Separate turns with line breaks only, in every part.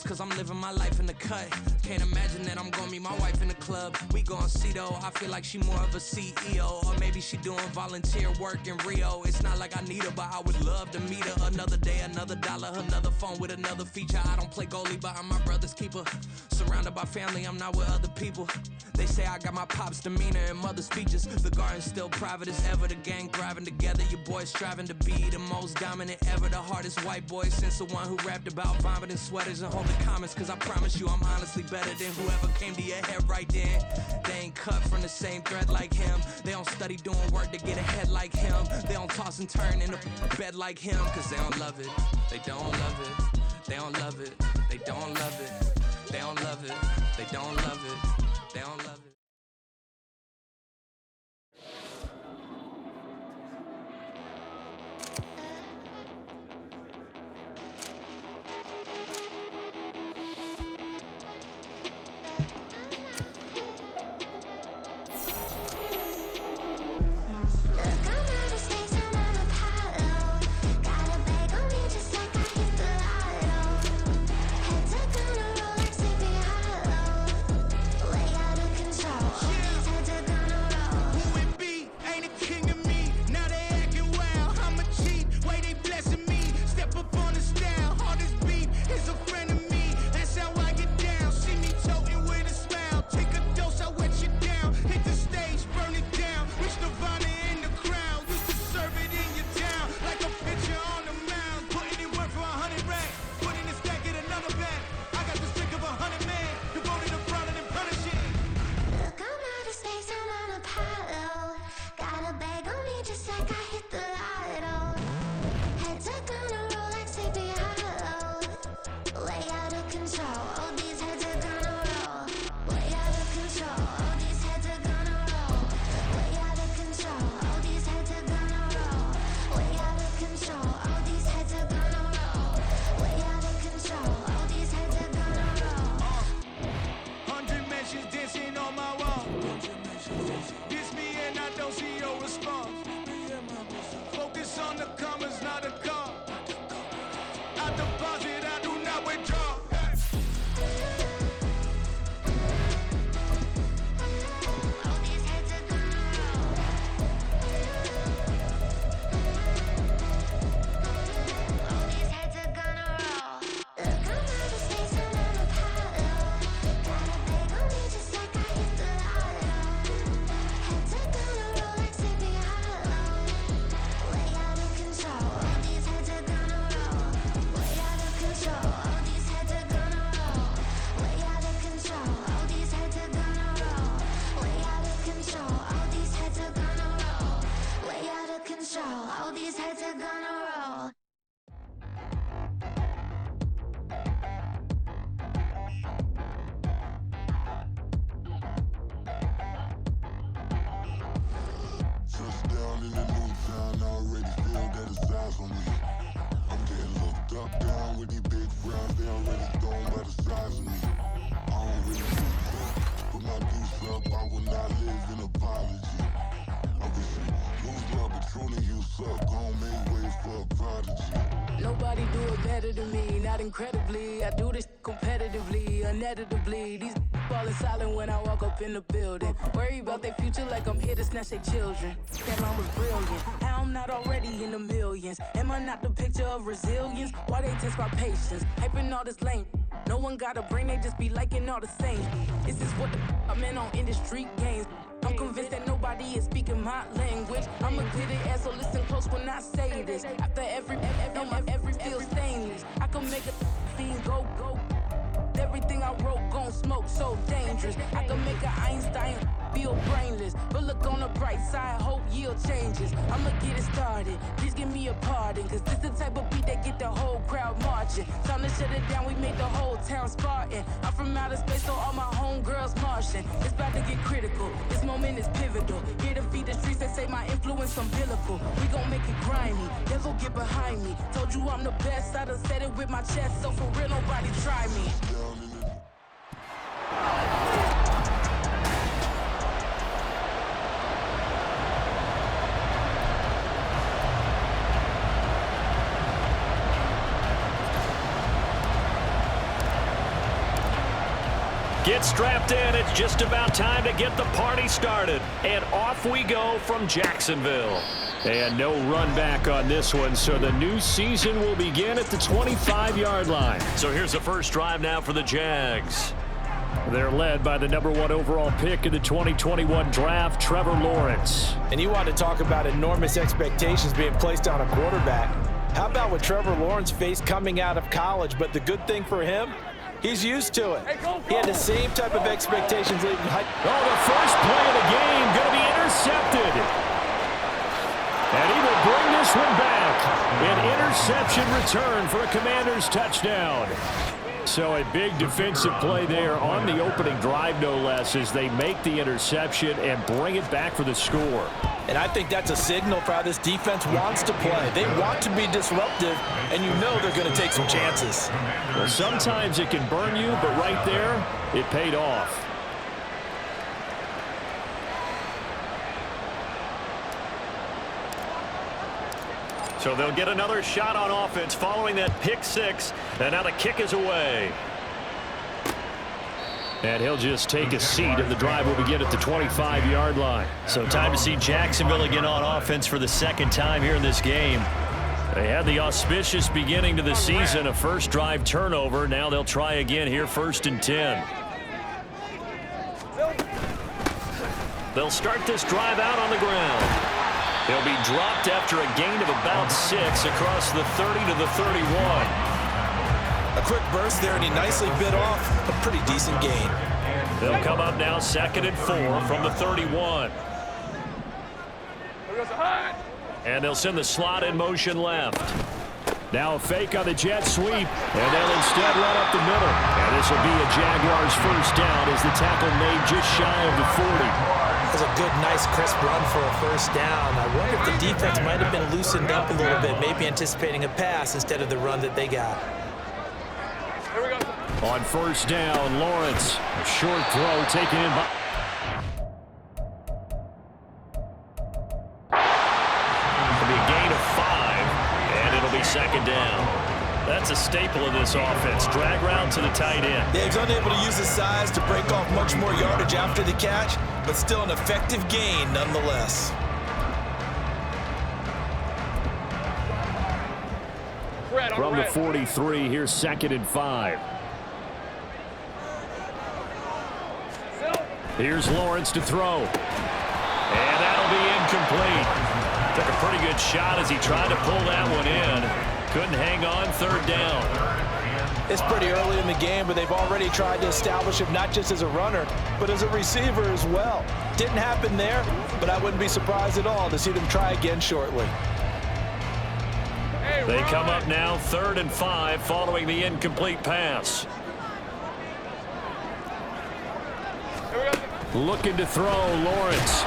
hours cause I'm living my life in the cut. Can't imagine that I'm gonna meet my wife in the club. We gon' see though, I feel like she more of a CEO. Or maybe she doing volunteer work in Rio. It's not like I need her, but I would love to meet her. Another day, another dollar, another phone with another feature. I don't play goalie, but I'm my brother's keeper. Surrounded by family, I'm not with other people. They say I got my pop's demeanor and mother's features. The garden's still private as ever, the gang thriving together. Your boys striving to be the most dominant ever. The hardest white boy since the one who rapped about vomiting sweaters and holding comments. Cause I promise you I'm honestly better than whoever came to your head right then. They ain't cut from the same thread like him. They don't study doing work to get ahead like him. They don't toss and turn in a bed like him. Cause they don't love it, they don't love it. They don't love it, they don't love it. They don't love it, they don't love it. They don't love it.
Nobody do it better than me, not incredibly. I do this competitively, uneditably. These falling silent when I walk up in the building. Worry about their future like I'm here to snatch their children. That line was brilliant. How I'm not already in the millions? Am I not the picture of resilience? Why they test my patience? Hyping all this lame. No one got a brain, they just be liking all the same. This is what I'm in on industry games. I'm convinced that nobody is speaking my language. I'ma clear the air, so listen close when I say this. After every feel stainless. I can make a fiend go. Everything I wrote gon' smoke, so dangerous. I can make an Einstein feel brainless. But look on the bright side, hope yield changes. I'ma get it started, please give me a pardon. Cause this the type of beat that get the whole crowd marching. Time to shut it down, we made the whole town Spartan. I'm from outer space, so all my homegirls Martian. It's about to get critical, this moment is pivotal. Here to feed the streets, they say my influence umbilical. We gon' make it grimy, never get behind me. Told you I'm the best, I done said it with my chest. So for real, nobody try me.
Get strapped in. It's just about time to get the party started. And off we go from Jacksonville. And no run back on this one, so the new season will begin at the 25-yard line. So here's the first drive now for the Jags. They're led by the #1 overall pick in the 2021 draft, Trevor Lawrence.
And you want to talk about enormous expectations being placed on a quarterback. How about what Trevor Lawrence faced coming out of college? But the good thing for him, he's used to it. He had the same type of expectations leaving high.
Oh, the first play of the game going to be intercepted. And he will bring this one back. An interception return for a Commanders touchdown. So a big defensive play there on the opening drive, no less, as they make the interception and bring it back for the score.
And I think that's a signal for how this defense wants to play. They want to be disruptive, and you know they're going to take some chances.
Well, sometimes it can burn you, but right there, it paid off. So they'll get another shot on offense following that pick six, and now the kick is away. And he'll just take a seat, and the drive will begin at the 25-yard line. So time to see Jacksonville again on offense for the second time here in this game. They had the auspicious beginning to the season, a first drive turnover. Now they'll try again here, 1st and 10. They'll start this drive out on the ground. He'll be dropped after a gain of about 6 across the 30 to the 31.
A quick burst there, and he nicely bit off a pretty decent gain.
They'll come up now 2nd and 4 from the 31. And they'll send the slot in motion left. Now a fake on the jet sweep, and they'll instead run up the middle. And this will be a Jaguars first down as the tackle made just shy of the 40.
That was a good, nice, crisp run for a first down. I wonder if the defense might have been loosened up a little bit, maybe anticipating a pass instead of the run that they got.
On first down, Lawrence, a short throw taken in by... It'll be a gain of 5, and it'll be 2nd down. That's a staple of this offense. Drag route to the tight end.
Yeah, he's unable to use his size to break off much more yardage after the catch, but still an effective gain nonetheless.
From the 43, here's 2nd and 5. Here's Lawrence to throw. And that'll be incomplete. Took a pretty good shot as he tried to pull that one in. Couldn't hang on, 3rd down.
It's pretty early in the game, but they've already tried to establish him not just as a runner, but as a receiver as well. Didn't happen there, but I wouldn't be surprised at all to see them try again shortly.
They come up now 3rd and 5 following the incomplete pass. Looking to throw, Lawrence.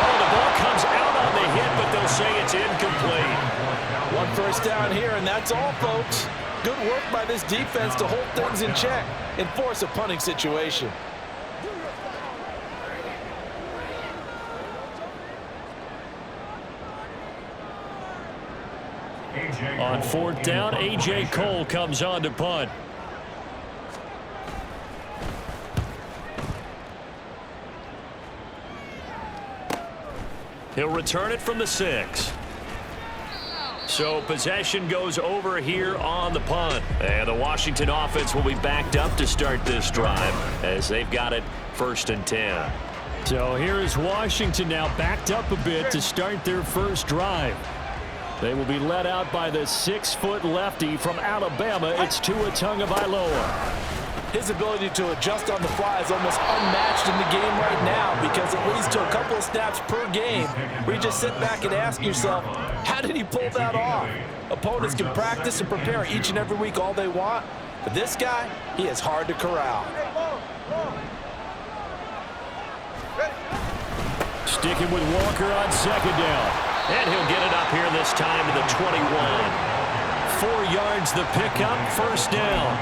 Oh, the ball comes out on the hit, but they'll say it's incomplete.
One first down here, and that's all, folks. Good work by this defense to hold things in check and force a punting situation.
On 4th down, A.J. Cole comes on to punt. He'll return it from the 6. So possession goes over here on the punt. And the Washington offense will be backed up to start this drive as they've got it 1st and 10. So here is Washington now backed up a bit to start their first drive. They will be led out by the 6-foot lefty from Alabama. It's Tua Tagovailoa.
His ability to adjust on the fly is almost unmatched in the game right now because it leads to a couple of snaps per game where you just sit back and ask yourself, how did he pull that off? Opponents can practice and prepare each and every week all they want, but this guy, he is hard to corral.
Sticking with Walker on 2nd down. And he'll get it up here this time to the 21. 4 yards the pickup, 1st down.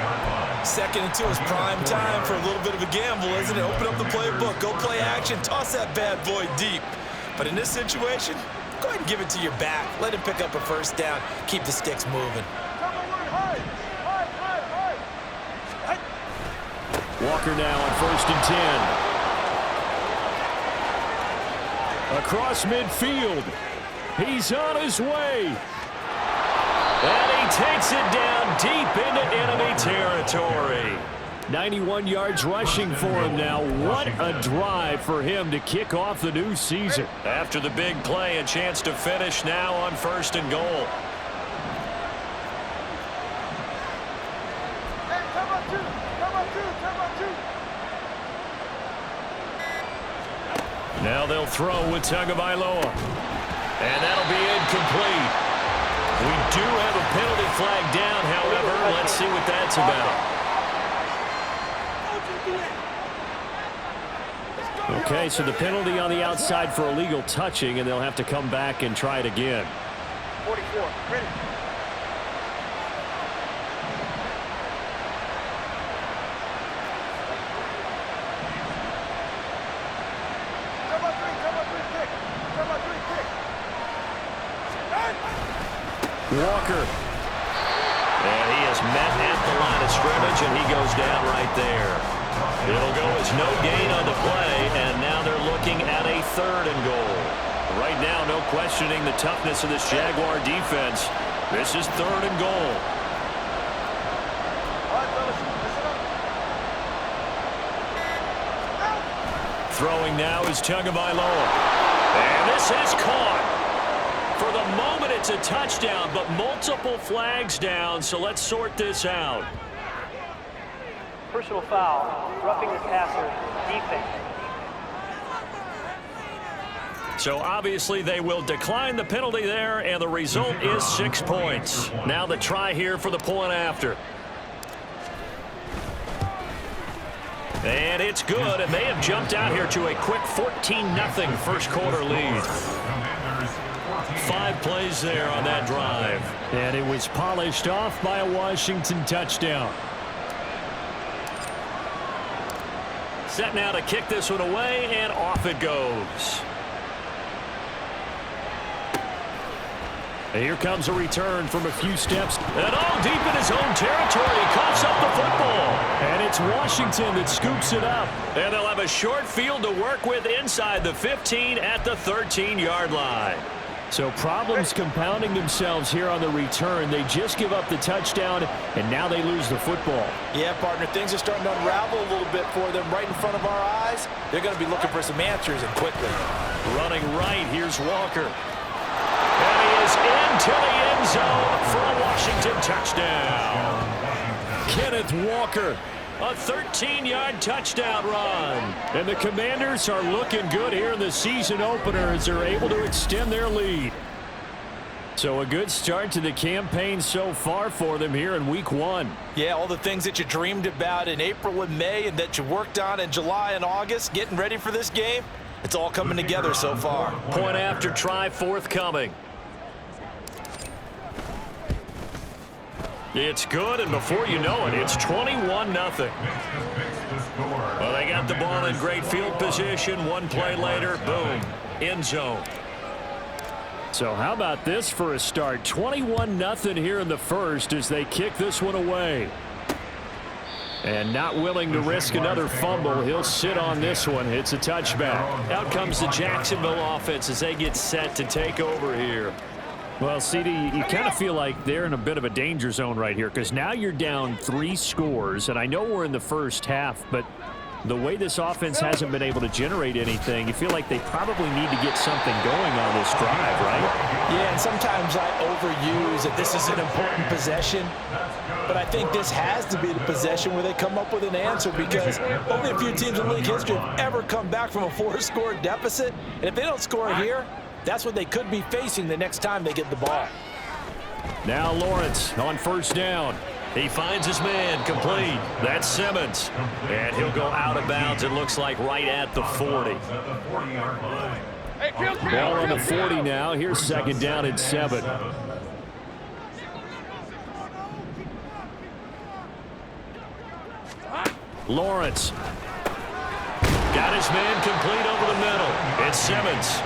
2nd and 2 is prime time for a little bit of a gamble, isn't it? Open up the playbook, go play action, toss that bad boy deep. But in this situation, go ahead and give it to your back. Let him pick up a first down, keep the sticks moving.
Walker now on 1st and 10. Across midfield. He's on his way. And he takes it down deep into enemy territory. 91 yards rushing for him now. What a drive for him to kick off the new season. After the big play, a chance to finish now on 1st and goal. Now they'll throw with Tagovailoa. And that'll be incomplete. We do have a penalty flag down, however. Let's see what that's about. Okay, so the penalty on the outside for illegal touching, and they'll have to come back and try it again.
44, ready.
Walker. And he is met at the line of scrimmage, and he goes down right there. It'll go as no gain on the play, and now they're looking at a 3rd and goal. Right now, no questioning the toughness of this Jaguar defense. This is 3rd and goal. Throwing now is Tagovailoa. And this is caught. For the moment, it's a touchdown, but multiple flags down, so let's sort this out.
Personal foul, roughing the passer, defense.
So obviously they will decline the penalty there, and the result is 6 points. Now the try here for the point after. And it's good, and they have jumped out here to a quick 14-0 first quarter lead. 5 plays there on that drive. And it was polished off by a Washington touchdown. Set now to kick this one away, and off it goes. And here comes a return from a few steps. And all deep in his own territory. He coughs up the football. And it's Washington that scoops it up. And they'll have a short field to work with inside the 15 at the 13-yard line. So problems compounding themselves here on the return. They just give up the touchdown, and now they lose the football.
Yeah, partner, things are starting to unravel a little bit for them right in front of our eyes. They're going to be looking for some answers, and quickly.
Running right, here's Walker. And he is into the end zone for a Washington touchdown. Kenneth Walker. A 13-yard touchdown run. And the Commanders are looking good here in the season opener as they're able to extend their lead. So a good start to the campaign so far for them here in week 1.
Yeah, all the things that you dreamed about in April and May and that you worked on in July and August, getting ready for this game, it's all coming together so far.
Point after try forthcoming. It's good, and before you know it, it's 21-0. Well, they got the ball in great field position. 1 play later, boom, end zone. So how about this for a start? 21-0 here in the first as they kick this one away. And not willing to risk another fumble. He'll sit on this one. It's a touchback. Out comes the Jacksonville offense as they get set to take over here. Well, CD, you kind of feel like they're in a bit of a danger zone right here because now you're down 3 scores, and I know we're in the first half, but the way this offense hasn't been able to generate anything, you feel like they probably need to get something going on this drive, right?
Yeah, and sometimes I overuse that this is an important possession, but I think this has to be the possession where they come up with an answer because only a few teams in league history have ever come back from a 4-score deficit, and if they don't score here, that's what they could be facing the next time they get the ball.
Now Lawrence on first down. He finds his man complete. That's Simmons. And he'll go out of bounds, it looks like, right at the 40. Ball on the 40 now. Here's second down and 7. Lawrence. Got his man complete over the middle. It's Simmons.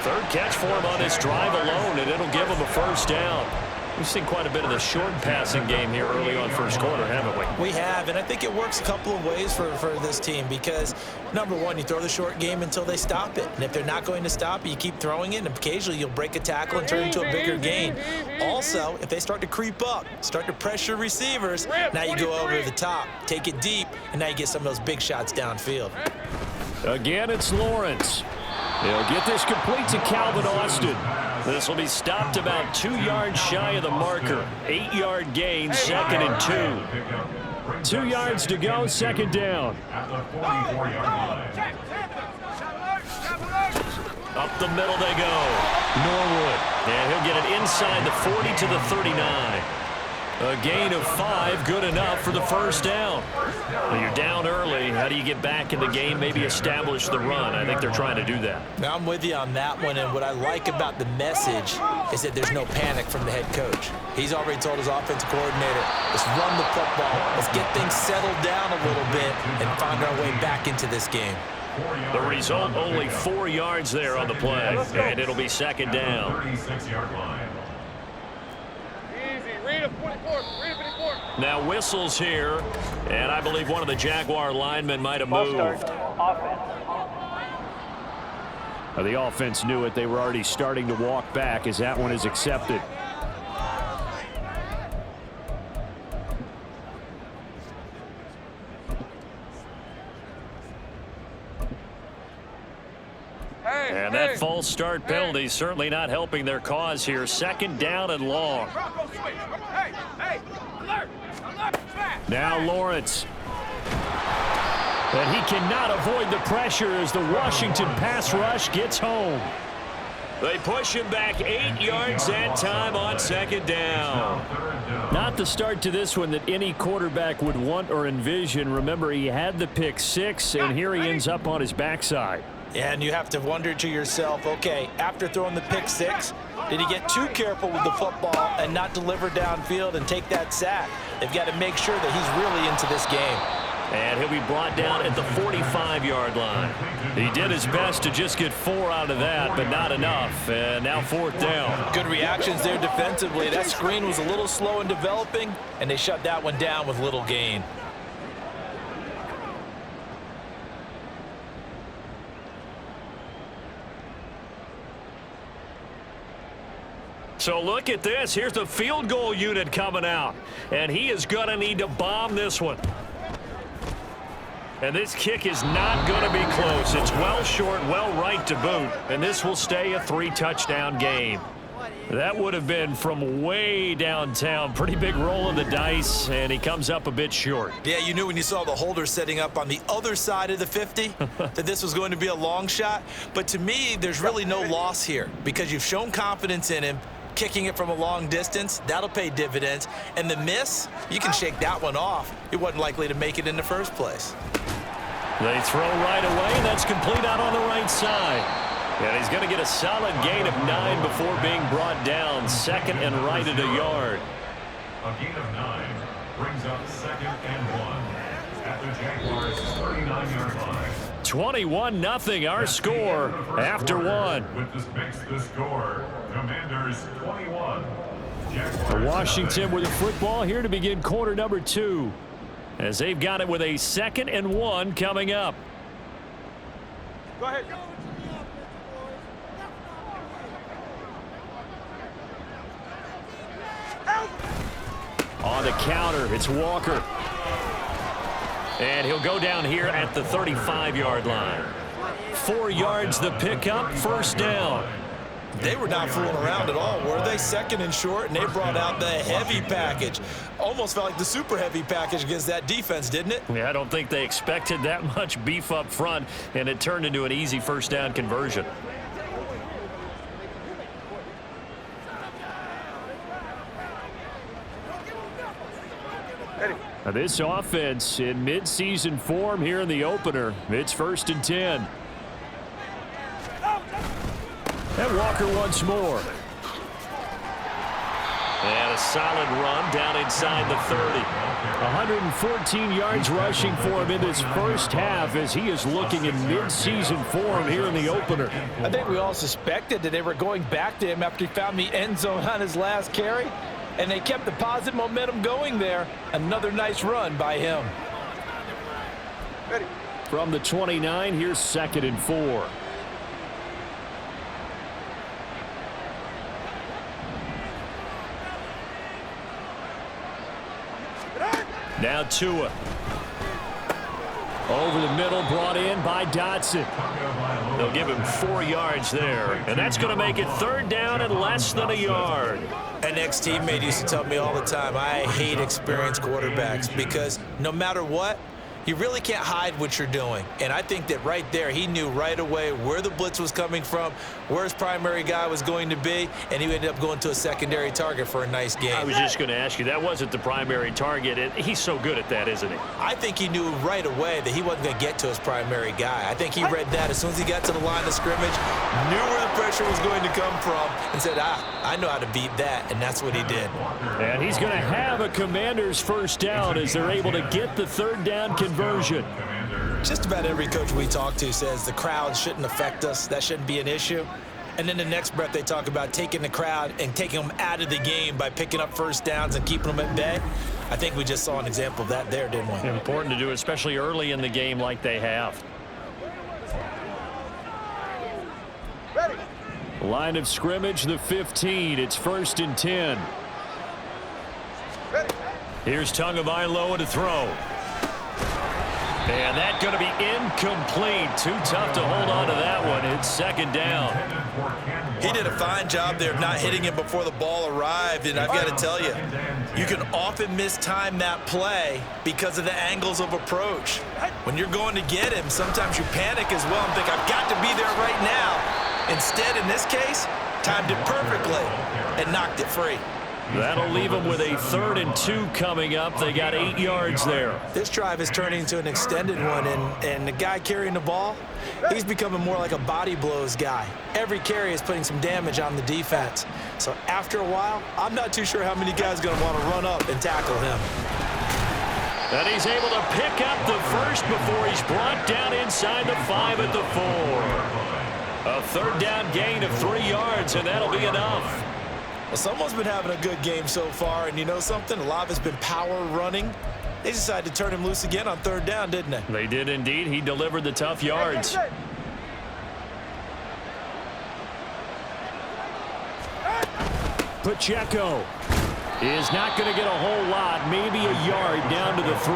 3rd catch for him on this drive alone, and it'll give him a first down. We've seen quite a bit of the short passing game here early on first quarter, haven't we?
We have, and I think it works a couple of ways for this team because, number one, you throw the short game until they stop it. And if they're not going to stop it, you keep throwing it, and occasionally you'll break a tackle and turn it into a bigger gain. Also, if they start to creep up, start to pressure receivers, now you go over the top, take it deep, and now you get some of those big shots downfield.
Again, it's Lawrence. He'll get this complete to Calvin Austin. This will be stopped about 2 yards shy of the marker. 8-yard gain, 2nd and 2. 2 yards to go, 2nd down. Up the middle they go. Norwood. And he'll get it inside the 40 to the 39. A gain of 5, good enough for the first down. Well, you're down early. How do you get back in the game, maybe establish the run? I think they're trying to do that.
Now, I'm with you on that one, and what I like about the message is that there's no panic from the head coach. He's already told his offensive coordinator, let's run the football, let's get things settled down a little bit and find our way back into this game.
The result, only 4 yards there on the play, and it'll be 2nd down. Now whistles here, and I believe one of the Jaguar linemen might have moved. The offense knew it. They were already starting to walk back as that one is accepted. And that false start penalty certainly not helping their cause here. 2nd down and long. Now Lawrence. And he cannot avoid the pressure as the Washington pass rush gets home. They push him back 8 yards that time on 2nd down. Not the start to this one that any quarterback would want or envision. Remember, he had the pick 6, and here he ends up on his backside.
And you have to wonder to yourself, okay, after throwing the pick 6, did he get too careful with the football and not deliver downfield and take that sack? They've got to make sure that he's really into this game.
And he'll be brought down at the 45-yard line. He did his best to just get 4 out of that, but not enough. And now 4th down.
Good reactions there defensively. That screen was a little slow in developing, and they shut that one down with little gain.
So look at this. Here's the field goal unit coming out. And he is going to need to bomb this one. And this kick is not going to be close. It's well short, well right to boot. And this will stay a 3-touchdown game. That would have been from way downtown. Pretty big roll of the dice, and he comes up a bit short.
Yeah, you knew when you saw the holder setting up on the other side of the 50 that this was going to be a long shot. But to me, there's really no loss here because you've shown confidence in him. Kicking it from a long distance, that'll pay dividends. And the miss, you can shake that one off. He wasn't likely to make it in the first place.
They throw right away, and that's complete out on the right side. And he's going to get a solid gain of 9 before being brought down. 2nd and right at a yard.
A gain of 9 brings up 2nd and 1 at the Jaguars' 39-yard line.
21-0 our score after 1.
This makes the score. Commanders 21.
Washington with the football here to begin quarter number 2. As they've got it with a 2nd and 1 coming up.
Go ahead.
On the counter, it's Walker. And he'll go down here at the 35-yard line. 4 yards the pickup, 1st down.
They were not fooling around at all, were they? 2nd and short, and they brought out the heavy package. Almost felt like the super heavy package against that defense, didn't it?
Yeah, I don't think they expected that much beef up front, and it turned into an easy 1st down conversion. Now this offense in midseason form here in the opener. It's 1st and 10. And Walker once more. And a solid run down inside the 30. 114 yards rushing for him in this first half as he is looking in midseason form here in the opener.
I think we all suspected that they were going back to him after he found the end zone on his last carry. and they kept the positive momentum going there. Another nice run by him.
Ready.
From the 29, here's 2nd and 4. Now Tua. Over the middle, brought in by Dotson. They'll give him 4 yards there, and that's going to make it 3rd down and less than a yard.
An ex-teammate used to tell me all the time, I hate experienced quarterbacks because no matter what, you really can't hide what you're doing. And I think that right there, he knew right away where the blitz was coming from, where his primary guy was going to be, and he ended up going to a secondary target for a nice game.
I was just going to ask you, that wasn't the primary target. He's so good at that, isn't he?
I think he knew right away that he wasn't going to get to his primary guy. I think he read that as soon as he got to the line of scrimmage, knew where the pressure was going to come from, and said, I know how to beat that, and that's what he did.
And he's going to have a Commander's 1st down as they're able to get the 3rd down conversion.
Just about every coach we talk to says the crowd shouldn't affect us. That shouldn't be an issue. And then the next breath they talk about taking the crowd and taking them out of the game by picking up 1st downs and keeping them at bay. I think we just saw an example of that there, didn't we?
Important to do, especially early in the game like they have.
Ready.
Line of scrimmage, the 15. It's 1st and 10.
Ready.
Here's Tagovailoa to throw. And that's going to be incomplete. Too tough to hold on to that one. It's 2nd down.
He did a fine job there of not hitting him before the ball arrived. And I've got to tell you, you can often mistime that play because of the angles of approach. When you're going to get him, sometimes you panic as well and think, I've got to be there right now. Instead, in this case, timed it perfectly and knocked it free.
That'll leave them with a 3rd and 2 coming up. They got 8 yards there.
This drive is turning into an extended one, and the guy carrying the ball, he's becoming more like a body blows guy. Every carry is putting some damage on the defense. So after a while, I'm not too sure how many guys are going to want to run up and tackle him.
And he's able to pick up the 1st before he's brought down inside the 5 at the 4. A 3rd down gain of 3 yards, and that'll be enough.
Well, someone's been having a good game so far, and you know something? A lot of it's been power running. They decided to turn him loose again on 3rd down, didn't they?
They did indeed. He delivered the tough yards. Pacheco is not going to get a whole lot, maybe a yard down to the 3.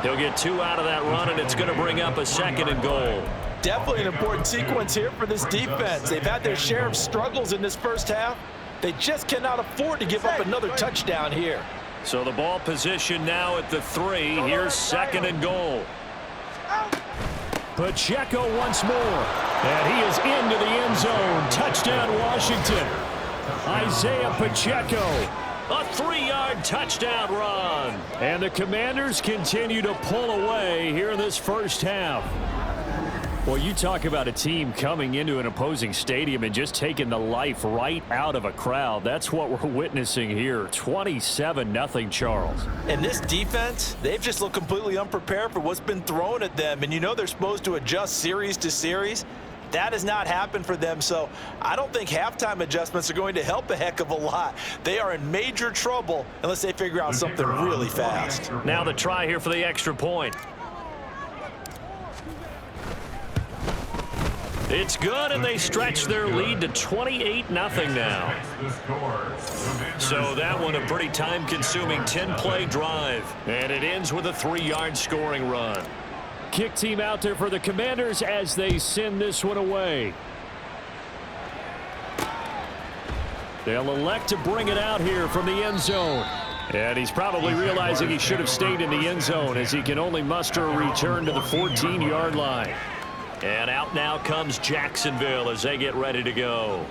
He'll get 2 out of that run, and it's going to bring up a 2nd and goal.
Definitely an important sequence here for this defense. They've had their share of struggles in this 1st half. They just cannot afford to give up another touchdown here.
So the ball position now at the 3. Here's 2nd and goal. Pacheco once more. And he is into the end zone. Touchdown, Washington. Isaiah Pacheco. A 3-yard touchdown run. And the Commanders continue to pull away here in this 1st half. Well, you talk about a team coming into an opposing stadium and just taking the life right out of a crowd. That's what we're witnessing here. 27-0, Charles.
And this defense, they've just looked completely unprepared for what's been thrown at them. And you know they're supposed to adjust series to series. That has not happened for them, so I don't think halftime adjustments are going to help a heck of a lot. They are in major trouble unless they figure out something really fast.
Now the try here for the extra point. It's good, and they stretch their lead to 28-0 now. So that one a pretty time-consuming 10-play drive. And it ends with a 3-yard scoring run. Kick team out there for the Commanders as they send this one away. They'll elect to bring it out here from the end zone. And he's probably realizing he should have stayed in the end zone as he can only muster a return to the 14-yard line. And out now comes Jacksonville as they get ready to go.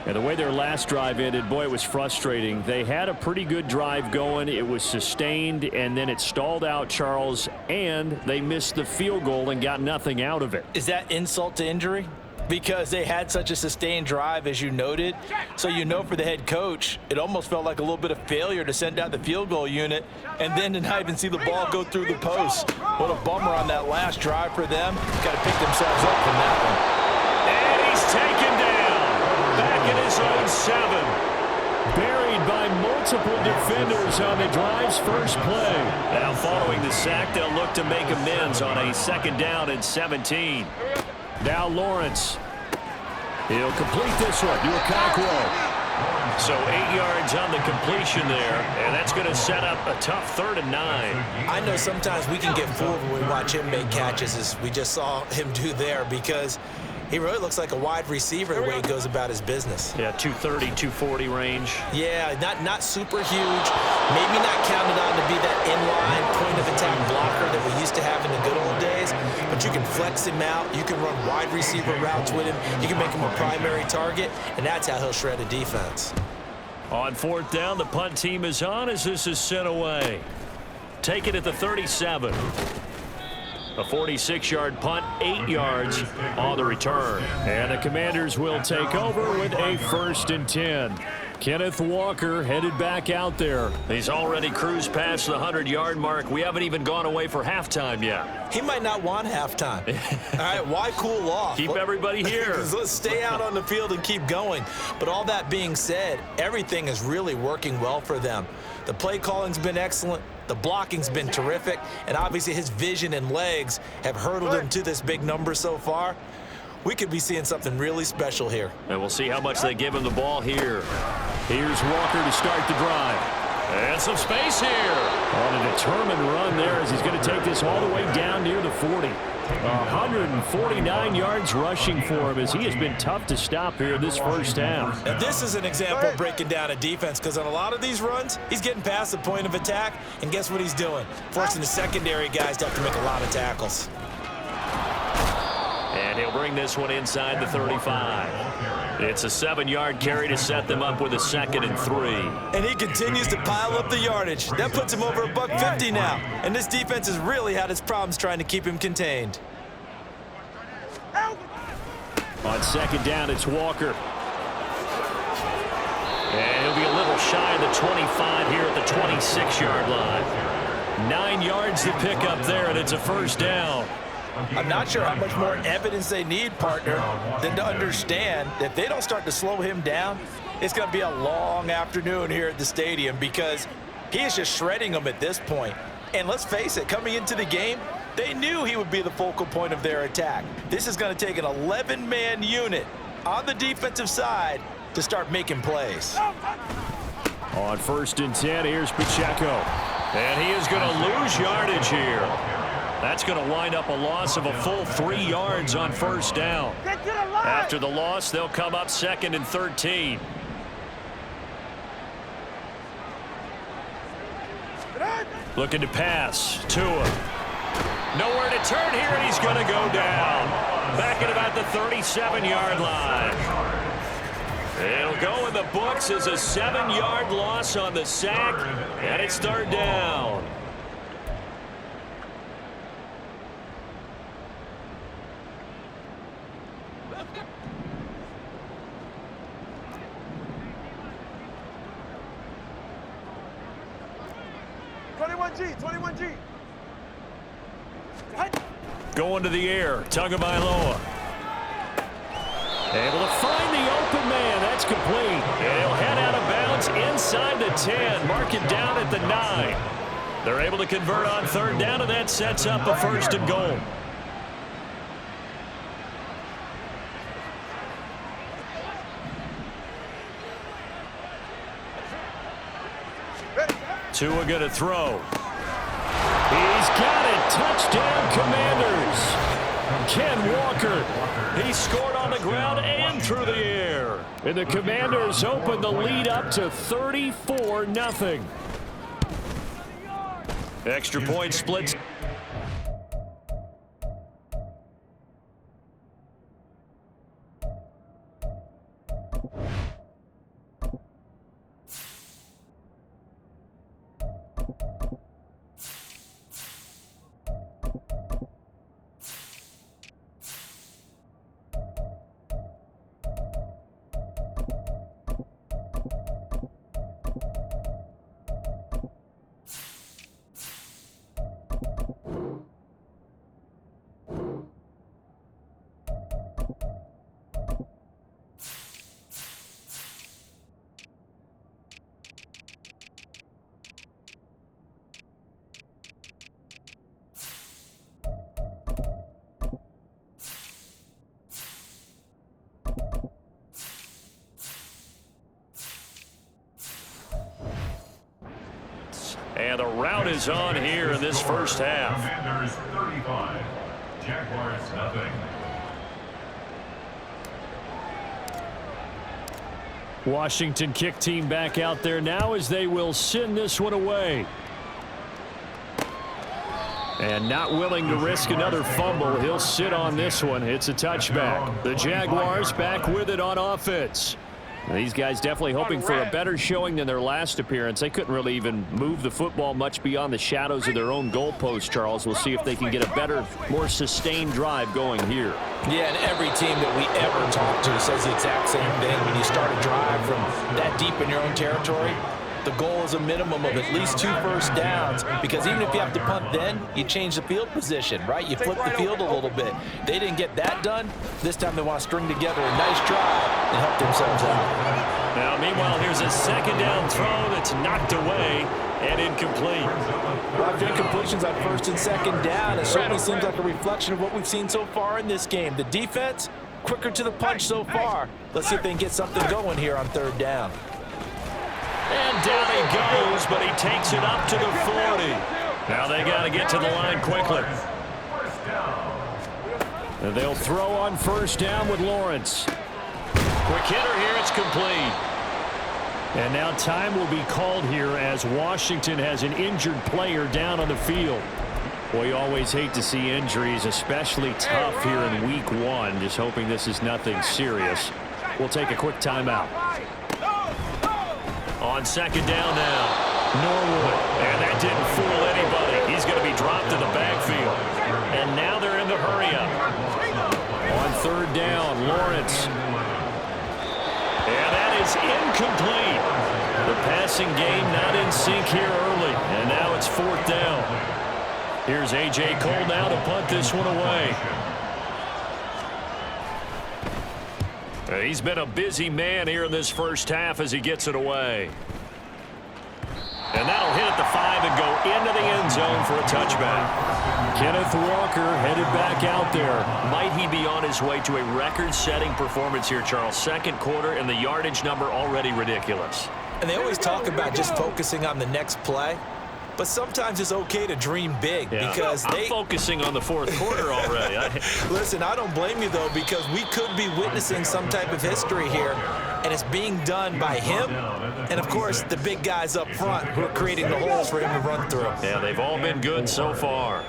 And the way their last drive ended, boy, it was frustrating. They had a pretty good drive going. It was sustained, and then it stalled out, Charles, and they missed the field goal and got nothing out of it.
Is that insult to injury? Because they had such a sustained drive, as you noted. So you know for the head coach, it almost felt like a little bit of failure to send out the field goal unit and then to not even see the ball go through the post. What a bummer on that last drive for them. Got to pick themselves up from that one.
And he's taken down. Back in his own 7. Buried made by multiple defenders on the drive's first play. Now following the sack, they'll look to make amends on a 2nd down and 17. Now Lawrence. He'll complete this one to Okonkwo. So 8 yards on the completion there, and that's going to set up a tough 3rd and 9.
I know sometimes we can get fooled when we watch him make catches, as we just saw him do there, because he really looks like a wide receiver the way he goes about his business.
Yeah, 230, 240 range.
Yeah, not super huge. Maybe not counted on to be that inline point-of-attack blocker that we used to have in the good old days, but you can flex him out. You can run wide receiver routes with him. You can make him a primary target, and that's how he'll shred a defense.
On 4th down, the punt team is on as this is sent away. Take it at the 37. A 46-yard punt, 8 yards on the return. And the Commanders will take over with a 1st and 10. Kenneth Walker headed back out there. He's already cruised past the 100-yard mark. We haven't even gone away for halftime yet.
He might not want halftime. All right, why cool off?
Keep everybody here.
Let's stay out on the field and keep going. But all that being said, everything is really working well for them. The play calling's been excellent. The blocking's been terrific. And obviously his vision and legs have hurdled him to this big number so far. We could be seeing something really special here.
And we'll see how much they give him the ball here. Here's Walker to start the drive. And some space here. On a determined run there as he's going to take this all the way down near the 40. 149 yards rushing for him as he has been tough to stop here this first half.
Now this is an example of breaking down a defense, because on a lot of these runs, he's getting past the point of attack, and guess what he's doing? Forcing the secondary guys to have to make a lot of tackles.
And he'll bring this one inside the 35. It's a 7-yard carry to set them up with a 2nd and 3.
And he continues to pile up the yardage. That puts him over $150 now. And this defense has really had its problems trying to keep him contained.
On 2nd down, it's Walker. And he'll be a little shy of the 25 here at the 26-yard line. 9 yards to pick up there, and it's a 1st down.
I'm not sure how much more evidence they need, partner, than to understand that if they don't start to slow him down, it's going to be a long afternoon here at the stadium, because he is just shredding them at this point. And let's face it, coming into the game, they knew he would be the focal point of their attack. This is going to take an 11-man unit on the defensive side to start making plays.
On 1st and 10, here's Pacheco. And he is going to lose yardage here. That's going to wind up a loss of a full 3 yards on 1st down. After the loss, they'll come up 2nd and 13. Looking to pass. Tua. Nowhere to turn here, and he's going to go down. Back at about the 37-yard line. It'll go in the books as a 7-yard loss on the sack, and it's 3rd down. Going to the air, Tagovailoa. Able to find the open man. That's complete. And he'll head out of bounds inside the 10. Mark it down at the 9. They're able to convert on 3rd down, and that sets up a 1st and goal. Tua going to throw. He's got it. Touchdown, Commanders. Ken Walker. He scored on the ground and through the air. And the Commanders open the lead up to 34-0. Extra point splits. And the rout is on here in this first half.
Commanders 35, Jaguars nothing.
Washington kick team back out there now as they will send this one away. And not willing to risk another fumble. He'll sit on this one. It's a touchback. The Jaguars back with it on offense. These guys definitely hoping for a better showing than their last appearance. They couldn't really even move the football much beyond the shadows of their own goalpost, Charles. We'll see if they can get a better, more sustained drive going here.
Yeah, and every team that we ever talk to says the exact same thing. When you start a drive from that deep in your own territory, the goal is a minimum of at least 2 first downs, because even if you have to punt then, you change the field position, right? You flip the field a little bit. They didn't get that done. This time they want to string together a nice drive and help themselves out.
Now, meanwhile, here's a second down throw that's knocked away and incomplete.
Well, incompletions on first and second down. It certainly seems like a reflection of what we've seen so far in this game. The defense, quicker to the punch so far. Let's see if they can get something going here on third down.
And down he goes, but he takes it up to the 40. Now they got to get to the line quickly. And they'll throw on first down with Lawrence. Quick hitter here, it's complete. And now time will be called here as Washington has an injured player down on the field. Boy, you always hate to see injuries, especially tough here in week 1. Just hoping this is nothing serious. We'll take a quick timeout. On second down now, Norwood. And that didn't fool anybody. He's going to be dropped in the backfield. And now they're in the hurry-up. On third down, Lawrence. And that is incomplete. The passing game not in sync here early. And now it's fourth down. Here's A.J. Cole now to punt this one away. He's been a busy man here in this first half as he gets it away. And that'll hit at the 5 and go into the end zone for a touchback. Kenneth Walker headed back out there. Might he be on his way to a record-setting performance here, Charles? Second quarter and the yardage number already ridiculous.
And they always talk about just focusing on the next play. But sometimes it's okay to dream big because
I'm focusing on the fourth quarter already.
Listen, I don't blame you, though, because we could be witnessing some type of history here, and it's being done by him and, of course, the big guys up front who are creating the holes for him to run through.
Yeah, they've all been good so far.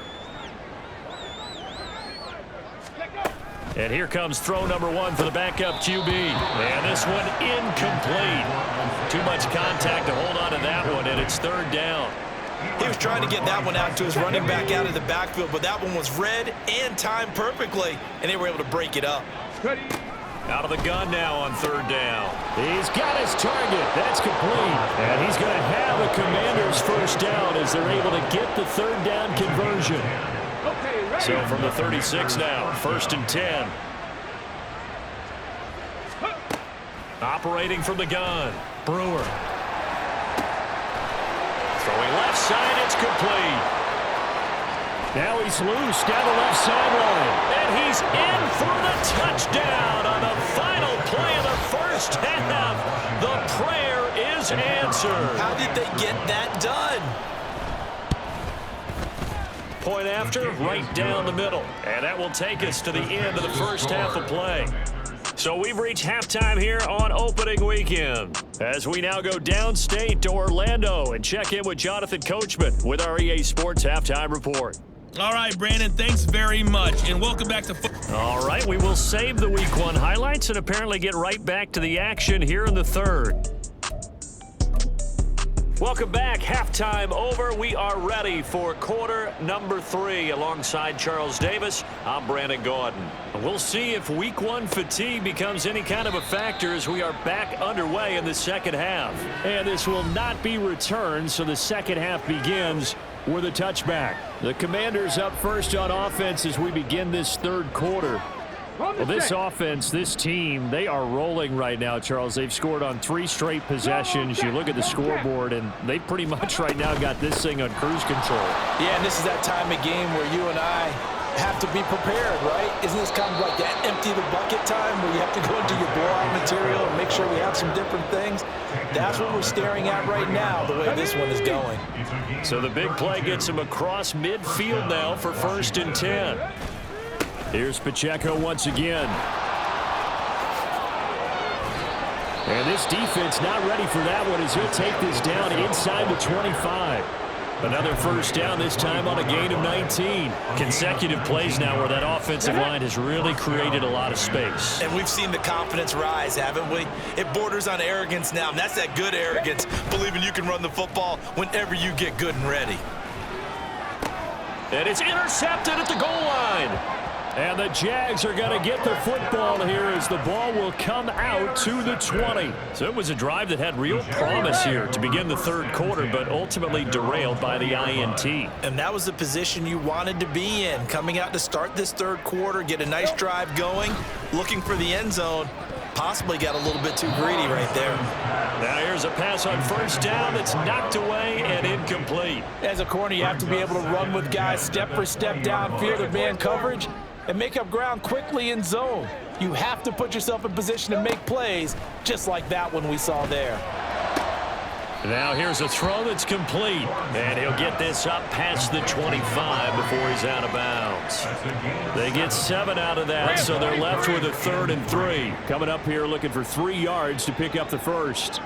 And here comes throw number 1 for the backup QB. And this one incomplete. Too much contact to hold on to that one, and it's third down.
He was trying to get that one out to his running back out of the backfield, but that one was read and timed perfectly, and they were able to break it up.
Out of the gun now on third down. He's got his target. That's complete. And he's going to have the Commanders' first down as they're able to get the third down conversion. So from the 36 now, first and 10. Operating from the gun, Brewer. Throwing left side, it's complete. Now he's loose down the left sideline. And he's in for the touchdown on the final play of the first half. The prayer is answered.
How did they get that done?
Point after, right down the middle. And that will take us to the end of the first half of play. So we've reached halftime here on opening weekend as we now go downstate to Orlando and check in with Jonathan Coachman with our EA Sports Halftime Report.
All right, Brandon, thanks very much, and welcome back to football.
All right, we will save the Week 1 highlights and apparently get right back to the action here in the third. Welcome back. Halftime over. We are ready for quarter number 3 alongside Charles Davis. I'm Brandon Gordon. We'll see if Week 1 fatigue becomes any kind of a factor as we are back underway in the second half. And this will not be returned, so the second half begins with a touchback. The Commanders up first on offense as we begin this third quarter. Well, this offense, this team, they are rolling right now, Charles. They've scored on 3 straight possessions. You look at the scoreboard, and they pretty much right now got this thing on cruise control.
Yeah, and this is that time of game where you and I have to be prepared, right? Isn't this kind of like that empty the bucket time where you have to go into your blowout material and make sure we have some different things? That's what we're staring at right now, the way this one is going.
So the big play gets him across midfield now for 1st and 10. Here's Pacheco once again. And this defense not ready for that one as he'll take this down inside the 25. Another 1st down, this time on a gain of 19. Consecutive plays now where that offensive line has really created a lot of space.
And we've seen the confidence rise, haven't we? It borders on arrogance now, and that's that good arrogance, believing you can run the football whenever you get good and ready.
And it's intercepted at the goal line. And the Jags are going to get the football here as the ball will come out to the 20. So it was a drive that had real promise here to begin the 3rd quarter, but ultimately derailed by the INT.
And that was the position you wanted to be in, coming out to start this 3rd quarter, get a nice drive going, looking for the end zone. Possibly got a little bit too greedy right there.
Now here's a pass on 1st down that's knocked away and incomplete.
As a corner, you have to be able to run with guys step for step downfield of man coverage and make up ground quickly in zone. You have to put yourself in position to make plays, just like that one we saw there.
Now here's a throw that's complete, and he'll get this up past the 25 before he's out of bounds. They get 7 out of that, so they're left with a 3rd and 3. Coming up here looking for 3 yards to pick up the 1st.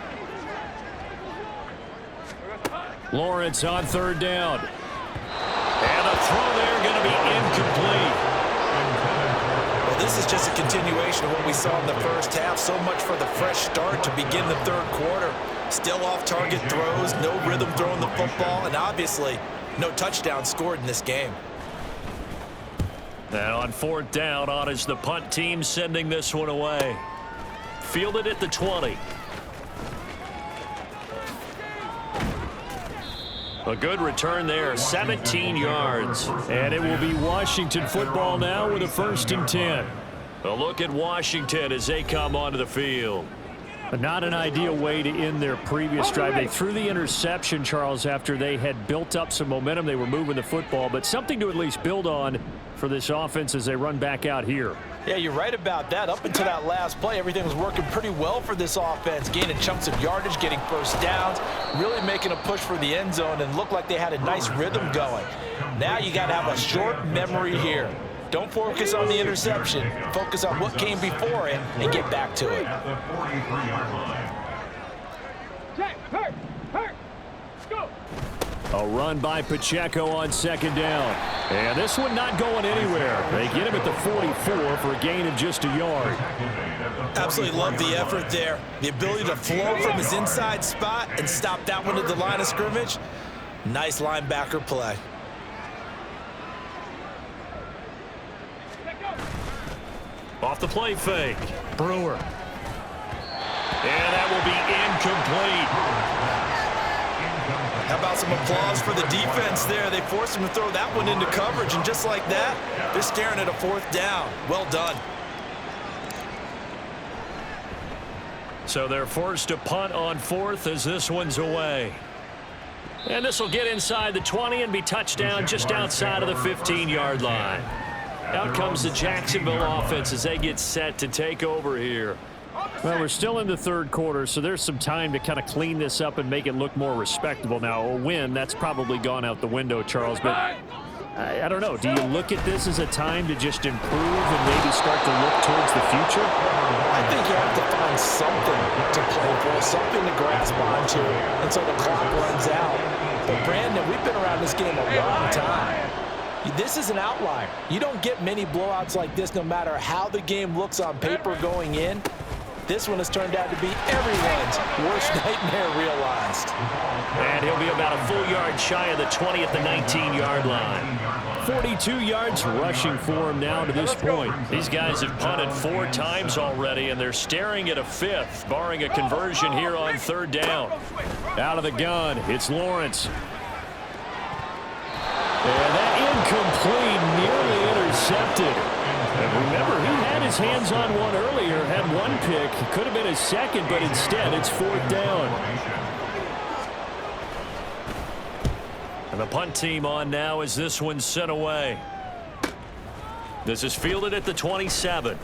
Lawrence on 3rd down. And the throw there going to be incomplete.
This is just a continuation of what we saw in the 1st half. So much for the fresh start to begin the 3rd quarter. Still off-target throws, no rhythm throwing the football, and obviously no touchdown scored in this game.
And on 4th down, on is the punt team sending this one away. Fielded at the 20. A good return there, 17 yards. And it will be Washington football now with a 1st and 10. A look at Washington as they come onto the field. Not an ideal way to end their previous drive. They threw the interception, Charles, after they had built up some momentum. They were moving the football, but something to at least build on for this offense as they run back out here.
Yeah, you're right about that. Up until that last play, everything was working pretty well for this offense, gaining chunks of yardage, getting 1st downs, really making a push for the end zone, and looked like they had a nice rhythm going. Now you got to have a short memory here. Don't focus on the interception. Focus on what came before it and get back to it.
At the 43-yard line.
A run by Pacheco on 2nd down. And this one not going anywhere. They get him at the 44 for a gain of just a yard.
Absolutely love the effort there. The ability to flow from his inside spot and stop that one at the line of scrimmage. Nice linebacker play.
Off the play fake. Brewer. And that will be incomplete.
How about some applause for the defense there? They forced him to throw that one into coverage, and just like that, they're staring at a 4th down. Well done.
So they're forced to punt on 4th as this one's away. And this will get inside the 20 and be touchdown just outside of the 15-yard line. Out comes the Jacksonville offense as they get set to take over here. Well, we're still in the 3rd quarter, so there's some time to kind of clean this up and make it look more respectable. Now, a win, that's probably gone out the window, Charles, but I don't know. Do you look at this as a time to just improve and maybe start to look towards the future?
I think you have to find something to play for, something to grasp onto until the clock runs out. But, Brandon, we've been around this game a long time. This is an outlier. You don't get many blowouts like this no matter how the game looks on paper going in. This one has turned out to be everyone's worst nightmare realized.
And he'll be about a full yard shy of the 20 at the 19-yard line. 42 yards rushing for him now to this point. These guys have punted 4 times already, and they're staring at a 5th, barring a conversion here on 3rd down. Out of the gun, it's Lawrence. And that incomplete, nearly intercepted. And remember, he had his hands on one earlier, had one pick. It could have been his 2nd, but instead it's 4th down. And the punt team on now as this one's sent away. This is fielded at the 27.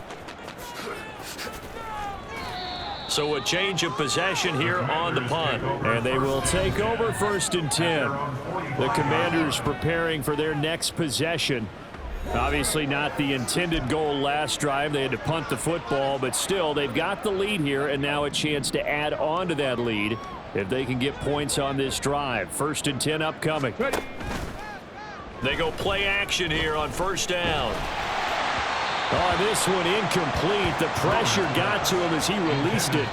So a change of possession here on the punt.
And they will take over 1st and 10. The Commanders preparing for their next possession. Obviously not the intended goal last drive. They had to punt the football, but still they've got the lead here and now a chance to add on to that lead if they can get points on this drive. 1st and 10 upcoming.
They go play action here on 1st down.
Oh, this one incomplete. The pressure got to him as he released it.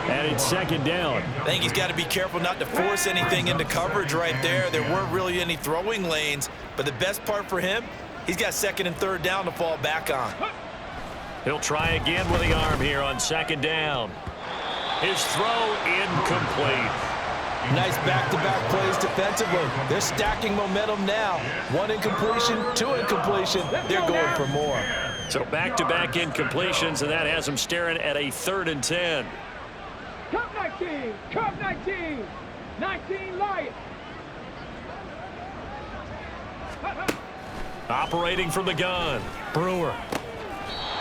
And it's 2nd down.
I think he's got to be careful not to force anything into coverage right there. There weren't really any throwing lanes, but the best part for him, he's got 2nd and 3rd down to fall back on.
He'll try again with the arm here on 2nd down. His throw incomplete.
Nice back-to-back plays defensively. They're stacking momentum now. 1 incompletion, 2 incompletion. They're going for more.
So back-to-back incompletions, and that has them staring at a 3rd and 10.
Cup 19, Cup 19, 19 Lions.
Operating from the gun, Brewer.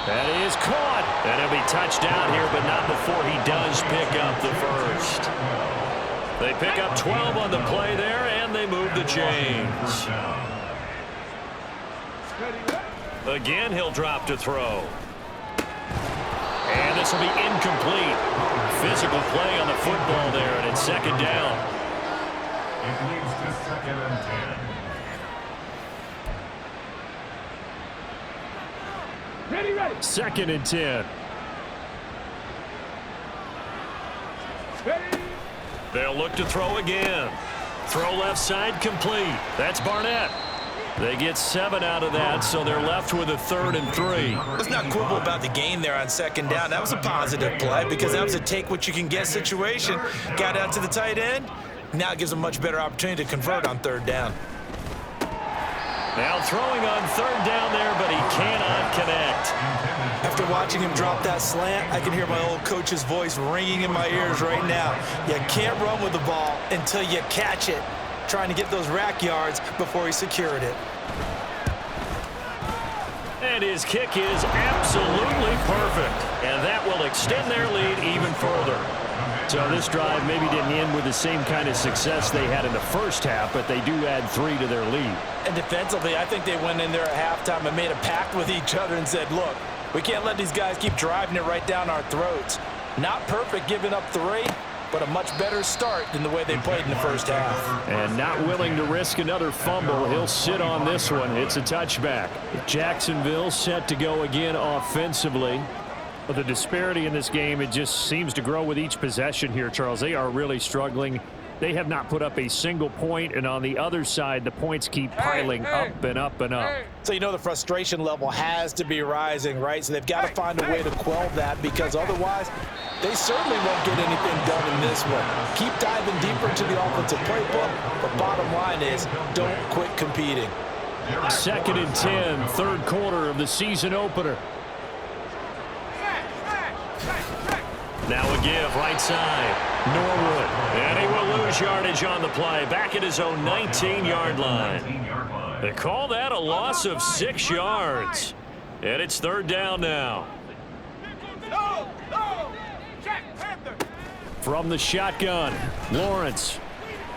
That is caught. And he'll be touched down here, but not before he does pick up the first. They pick up 12 on the play there, and they move the chains. Again, he'll drop to throw. And this will be incomplete. Physical play on the football there, and it's 2nd down.
It leads to 2nd and 10.
Ready.
2nd and 10.
Ready.
They'll look to throw again. Throw left side complete. That's Barnett. They get 7 out of that, so they're left with a 3rd and 3.
Let's not quibble about the gain there on 2nd down. That was a positive play because that was a take-what-you-can-get situation. Got out to the tight end. Now it gives them a much better opportunity to convert on 3rd down.
Now throwing on 3rd down there, but he cannot connect.
After watching him drop that slant, I can hear my old coach's voice ringing in my ears right now. You can't run with the ball until you catch it. Trying to get those rack yards before he secured it.
And his kick is absolutely perfect. And that will extend their lead even further.
So this drive maybe didn't end with the same kind of success they had in the first half, but they do add 3 to their lead.
And defensively, I think they went in there at halftime and made a pact with each other and said, look, we can't let these guys keep driving it right down our throats. Not perfect giving up 3, but a much better start than the way they played in the first half.
And not willing to risk another fumble. He'll sit on this one. It's a touchback. Jacksonville set to go again offensively. But the disparity in this game, it just seems to grow with each possession here, Charles. They are really struggling. They have not put up a single point, and on the other side, the points keep piling up and up and up.
So you know the frustration level has to be rising, right? So they've got to find a way to quell that because otherwise they certainly won't get anything done in this one. Keep diving deeper into the offensive playbook, but bottom line is don't quit competing.
2nd and 10, 3rd quarter of the season opener.
Now a give right side. Norwood. And he will lose yardage on the play. Back at his own 19-yard line. They call that a loss of 6 yards. And it's 3rd down now.
From the shotgun, Lawrence.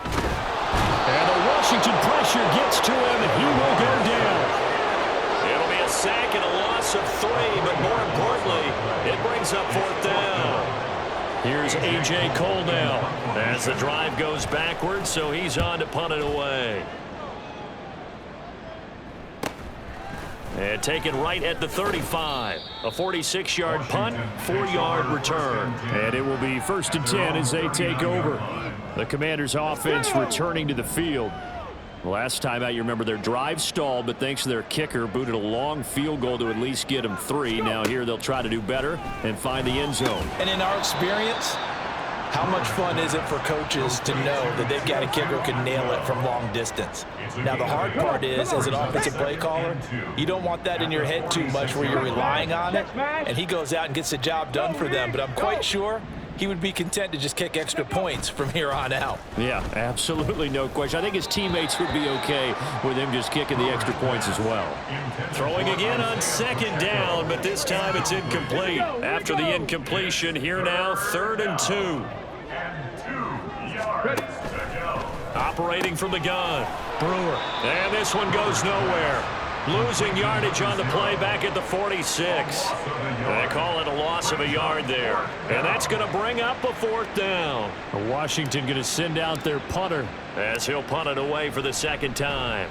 And the Washington pressure gets to him, and he will go down.
It'll be a sack and a loss of 3, but more importantly, it brings up 4th down. Here's A.J. Cole now as the drive goes backwards, so he's on to punt it away. And taken right at the 35. A 46-yard punt, 4-yard return.
And it will be 1st and 10 as they take over. The Commanders' offense returning to the field. Last time out, you remember their drive stalled, but thanks to their kicker, booted a long field goal to at least get them 3. Now here they'll try to do better and find the end zone.
And in our experience, how much fun is it for coaches to know that they've got a kicker who can nail it from long distance? Now the hard part is, as an offensive play caller, you don't want that in your head too much where you're relying on it, and he goes out and gets the job done for them. But I'm quite sure he would be content to just kick extra points from here on out.
Yeah, absolutely no question. I think his teammates would be okay with him just kicking the extra points as well.
Throwing again on second down, but this time it's incomplete. After the incompletion, here now, 3rd and 2. Operating from the gun, Brewer. And this one goes nowhere. Losing yardage on the play back at the 46. They call it a loss of a yard there. And that's going to bring up a 4th down.
Washington going to send out their punter
as he'll punt it away for the 2nd time.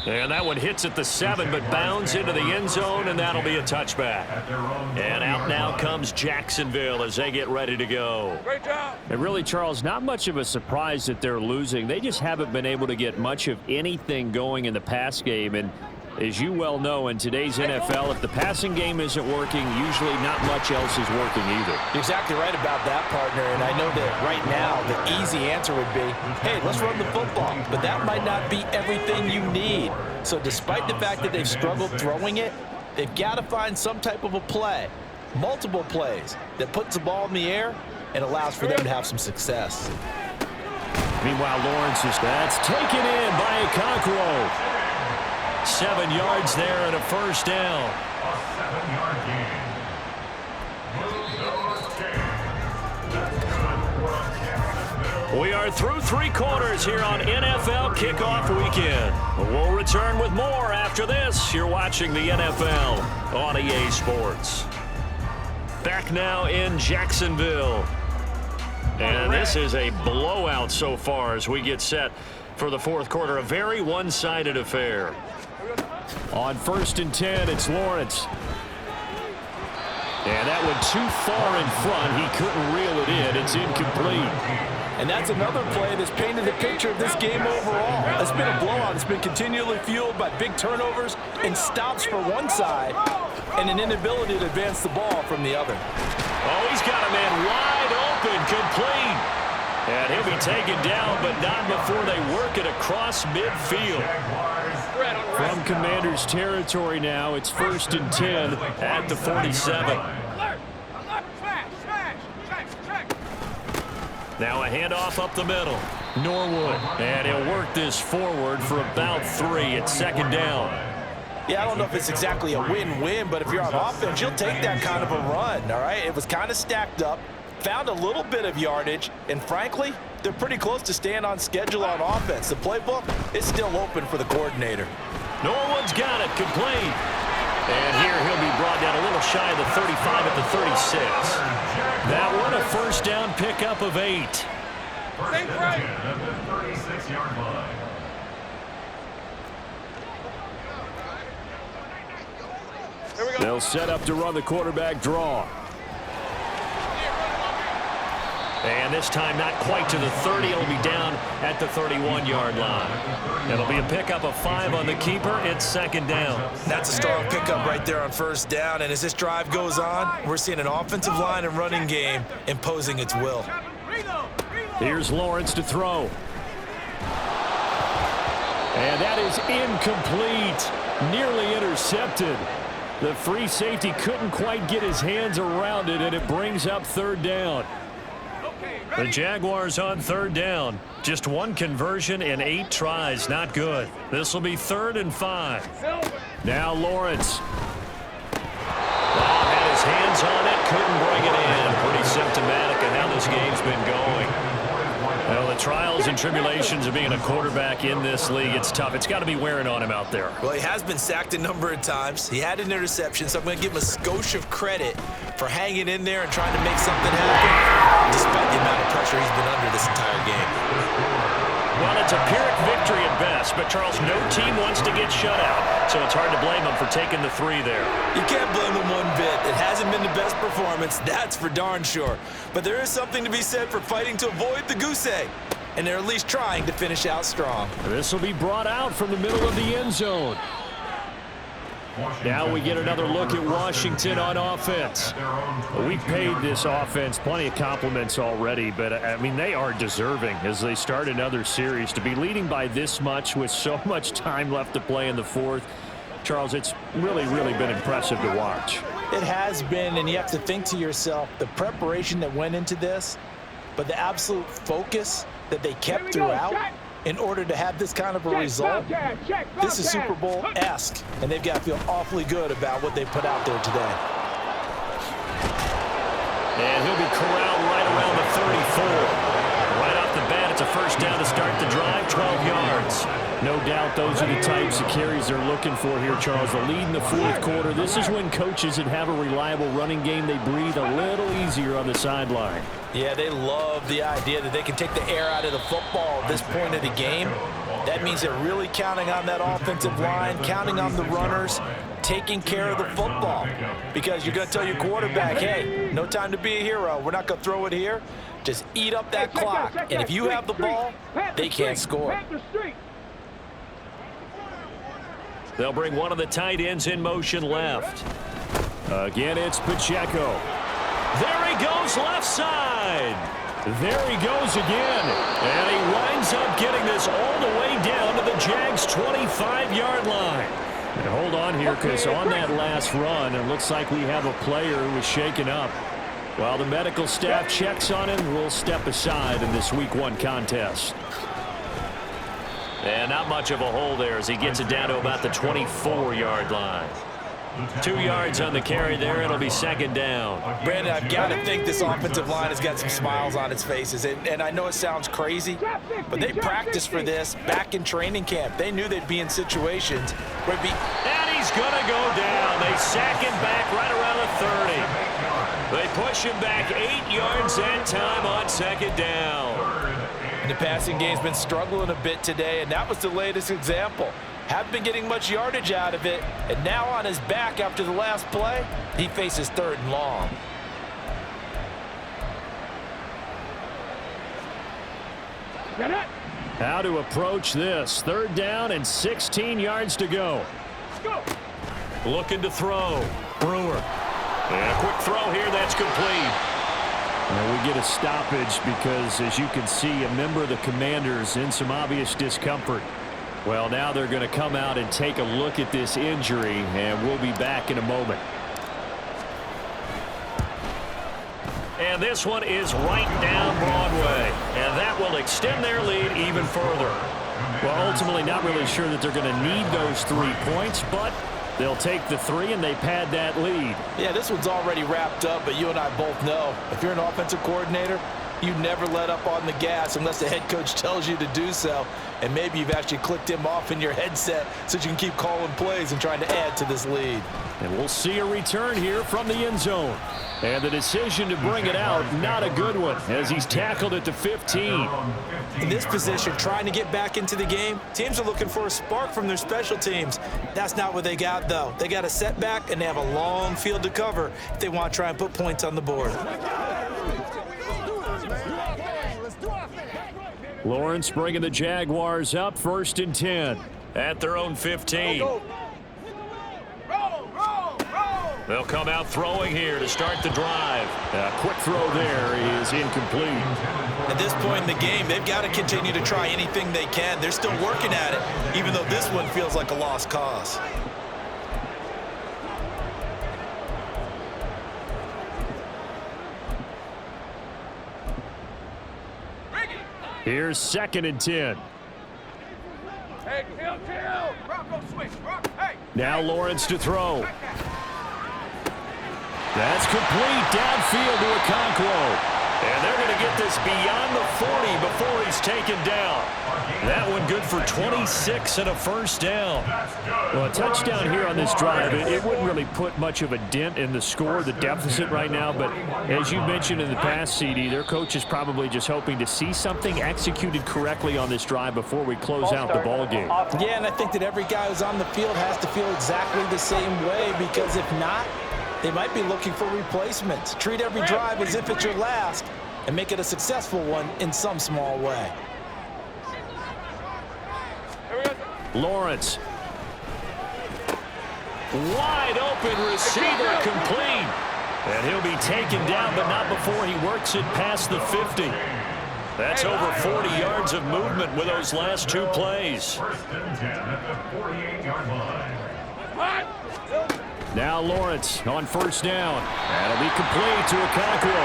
And that one hits at the 7, but bounds into the end zone, and that'll be a touchback. And out now comes Jacksonville as they get ready to go.
Great job.
And really, Charles, not much of a surprise that they're losing. They just haven't been able to get much of anything going in the pass game. And as you well know, in today's NFL, if the passing game isn't working, usually not much else is working either.
You're exactly right about that, partner. And I know that right now the easy answer would be, hey, let's run the football. But that might not be everything you need. So despite the fact that they've struggled throwing it, they've got to find some type of a play, multiple plays, that puts the ball in the air and allows for them to have some success.
Meanwhile, Lawrence that's taken in by Okonkwo.
7 yards there and a 1st down.
A 7-yard gain.
We are through 3 quarters here on NFL Kickoff Weekend. We'll return with more after this. You're watching the NFL on EA Sports. Back now in Jacksonville. And this is a blowout so far as we get set for the 4th quarter. A very one-sided affair.
On 1st and 10, it's Lawrence. And that went too far in front. He couldn't reel it in. It's incomplete.
And that's another play that's painted the picture of this game overall. It's been a blowout. It's been continually fueled by big turnovers and stops for one side and an inability to advance the ball from the other.
Oh, he's got a man wide open, complete. And he'll be taken down, but not before they work it across midfield.
From Commander's territory now, it's 1st and 10 at the 47.
Now a handoff up the middle. Norwood. And he'll work this forward for about 3. It's 2nd down.
Yeah, I don't know if it's exactly a win-win, but if you're on offense, you'll take that kind of a run, all right? It was kind of stacked up, found a little bit of yardage, and frankly, they're pretty close to staying on schedule on offense. The playbook is still open for the coordinator.
Norwood's got it, complete. And here he'll be brought down a little shy of the 35 at the 36. That one a 1st down pickup of 8.
First right at the 36-yard line.
They'll set up to run the quarterback draw.
And this time not quite to the 30. It'll be down at the 31-yard line. It'll be a pickup of 5 on the keeper. It's 2nd down.
That's a strong pickup right there on 1st down. And as this drive goes on, we're seeing an offensive line and running game imposing its will.
Here's Lawrence to throw. And that is incomplete. Nearly intercepted. The free safety couldn't quite get his hands around it, and it brings up 3rd down.
The Jaguars on 3rd down. Just 1 conversion in 8 tries. Not good. This will be 3rd and 5.
Now Lawrence.
Had his hands on it. Couldn't bring it in. Pretty symptomatic of how this game's been going. Well, the trials and tribulations of being a quarterback in this league, it's tough. It's got to be wearing on him out there.
Well, he has been sacked a number of times. He had an interception, so I'm going to give him a skosh of credit for hanging in there and trying to make something happen, despite the amount of pressure he's been under this entire game.
Well, it's a Pyrrhic victory at best, but Charles, no team wants to get shut out, so it's hard to blame him for taking the 3 there.
You can't blame him one bit. It hasn't been the best performance, that's for darn sure. But there is something to be said for fighting to avoid the goose egg, and they're at least trying to finish out strong.
This will be brought out from the middle of the end zone. Now we get another look at Washington on offense. We've paid this offense plenty of compliments already, but, I mean, they are deserving as they start another series. To be leading by this much with so much time left to play in the 4th, Charles, it's really been impressive to watch.
It has been, and you have to think to yourself, the preparation that went into this, but the absolute focus that they kept throughout in order to have this kind of a result. This is Super Bowl-esque, and they've got to feel awfully good about what they put out there today.
And he'll be corralled right around the 34. Right off the bat, it's a first down to start the drive, 12 yards.
No doubt those are the types of carries they're looking for here, Charles. The lead in the fourth quarter. This is when coaches that have a reliable running game, they breathe a little easier on the sideline.
Yeah, they love the idea that they can take the air out of the football at this point of the game. That means they're really counting on that offensive line, counting on the runners, taking care of the football. Because you're going to tell your quarterback, hey, no time to be a hero. We're not going to throw it here. Just eat up that clock. And if you have the ball, they can't score.
They'll bring one of the tight ends in motion left.
Again, it's Pacheco.
There he goes, left side.
There he goes again.
And he winds up getting this all the way down to the Jags' 25-yard line.
And hold on here, because on that last run, it looks like we have a player who was shaken up. While the medical staff checks on him, we'll step aside in this Week 1 contest.
And not much of a hole there as he gets it down to about the 24-yard line. 2 yards on the carry there. It'll be second down.
Brandon, I've got to think this offensive line has got some smiles on its faces. And I know it sounds crazy, but they practiced for this back in training camp. They knew they'd be in situations where it'd be...
And he's going to go down. They sack him back right around the 30. They push him back 8 yards that time on second down.
And the passing game's been struggling a bit today, and that was the latest example. Haven't been getting much yardage out of it, and now on his back after the last play, he faces 3rd and long.
How to approach this. 3rd down and 16 yards to go.
Looking to throw. Brewer. And a quick throw here, that's complete.
And we get a stoppage because, as you can see, a member of the Commanders in some obvious discomfort. Well, now they're going to come out and take a look at this injury, and we'll be back in a moment.
And this one is right down Broadway, and that will extend their lead even further.
Well, ultimately, not really sure that they're going to need those 3 points, but they'll take the 3 and they pad that lead.
Yeah, this one's already wrapped up, but you and I both know if you're an offensive coordinator, you never let up on the gas unless the head coach tells you to do so. And maybe you've actually clicked him off in your headset so you can keep calling plays and trying to add to this lead.
And we'll see a return here from the end zone. And the decision to bring it out, not a good one, as he's tackled at the 15.
In this position, trying to get back into the game, teams are looking for a spark from their special teams. That's not what they got, though. They got a setback, and they have a long field to cover if they want to try and put points on the board.
Lawrence bringing the Jaguars up, 1st and 10.
At their own 15. They'll come out throwing here to start the drive.
A quick throw there is incomplete.
At this point in the game, they've got to continue to try anything they can. They're still working at it, even though this one feels like a lost cause.
Here's 2nd and 10.
Hey, Till. Bronco switch. Hey.
Now Lawrence to throw. That's complete downfield to Okonkwo.
And they're going to get this beyond the 40 before he's taken down. That one good for 26 and a first down.
Well, a touchdown here on this drive, it wouldn't really put much of a dent in the score, the deficit right now. But as you mentioned in the past, CD, their coach is probably just hoping to see something executed correctly on this drive before we close out the ball game.
Yeah, and I think that every guy who's on the field has to feel exactly the same way, because if not, they might be looking for replacements. Treat every drive as if it's your last and make it a successful one in some small way.
Lawrence.
Wide open receiver complete. And he'll be taken down, but not before he works it past the 50. That's over 40 yards of movement with those last 2 plays.
1st and 10 at the 48-yard line.
Now Lawrence on first down. That'll be complete to Okonkwo.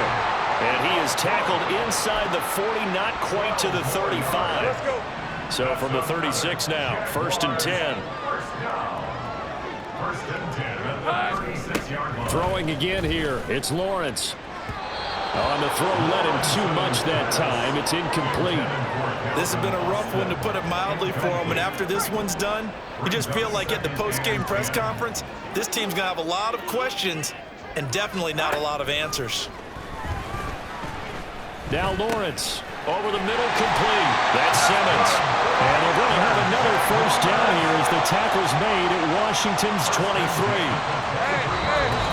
And he is tackled inside the 40, not quite to the 35.
Let's go.
So from the 36 now, 1st and 10.
First and 10 at the 36-yard line.
Throwing again here, it's Lawrence. On the throw, led him too much that time. It's incomplete.
This has been a rough one, to put it mildly, for him. And after this one's done, you just feel like at the post-game press conference, this team's going to have a lot of questions and definitely not a lot of answers.
Now Lawrence over the middle, complete. That's Simmons. And they're going to have another first down here as the tackle's made at Washington's 23.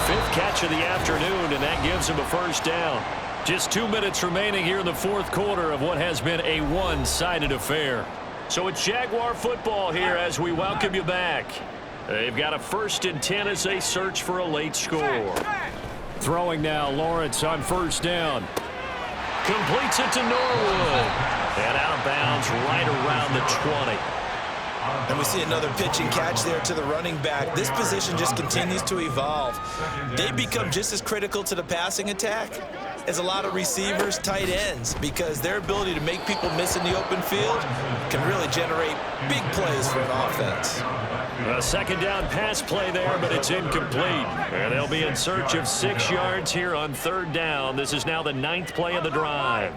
5th catch of the afternoon, and that gives him a first down. Just 2 minutes remaining here in the 4th quarter of what has been a one-sided affair. So it's Jaguar football here as we welcome you back. They've got a 1st and 10 as they search for a late score. Throwing now, Lawrence on first down. Completes it to Norwood. And out of bounds right around the 20.
And we see another pitch and catch there to the running back. This position just continues to evolve. They become just as critical to the passing attack as a lot of receivers, tight ends, because their ability to make people miss in the open field can really generate big plays for an offense.
A second down pass play there, but it's incomplete. And they'll be in search of 6 yards here on 3rd down. This is now the 9th play of the drive.